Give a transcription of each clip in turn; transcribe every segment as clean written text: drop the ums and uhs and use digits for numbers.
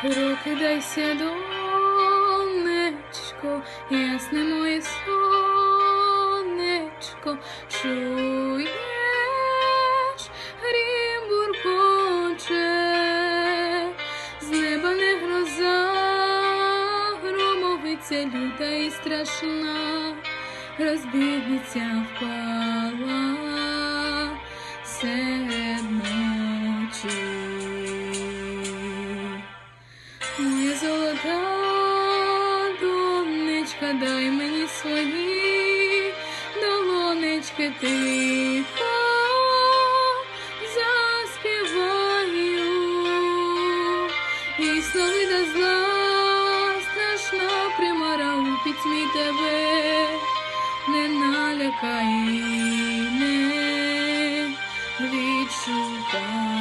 Прокидайся, донечко, ясне моє сонечко, чуєш, грім буркоче, з неба не гроза, громовиця люта і страшна, розбігнеться впала серед ночі. Моя золота донечка, дай мені свої долонечки, тихо заспіваю, і снови до зла страшна примара у пітьмі тебе не налякає, не відшукає.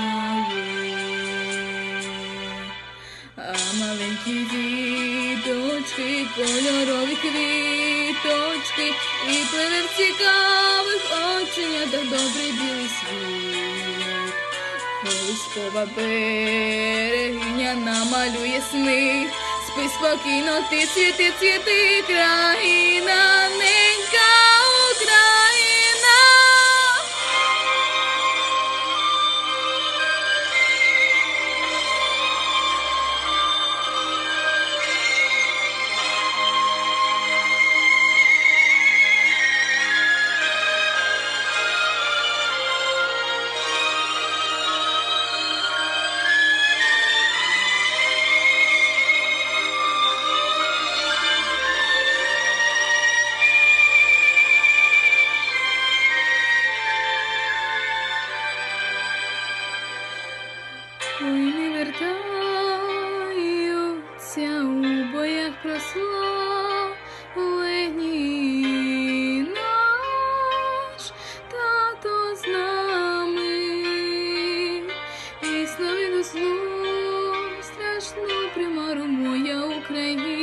А маленькі діточки, кольорові квіточки, і пливе в цікавих оченятах добрий білий світ. Колискова берегиня намалює сни, спи спокійно, ти цвіти, цвіти, країна, ненька Україна. Ой, не вертаються у боях прославлені, наш тато з нами, і сновиду сну страшну примару моя Україна.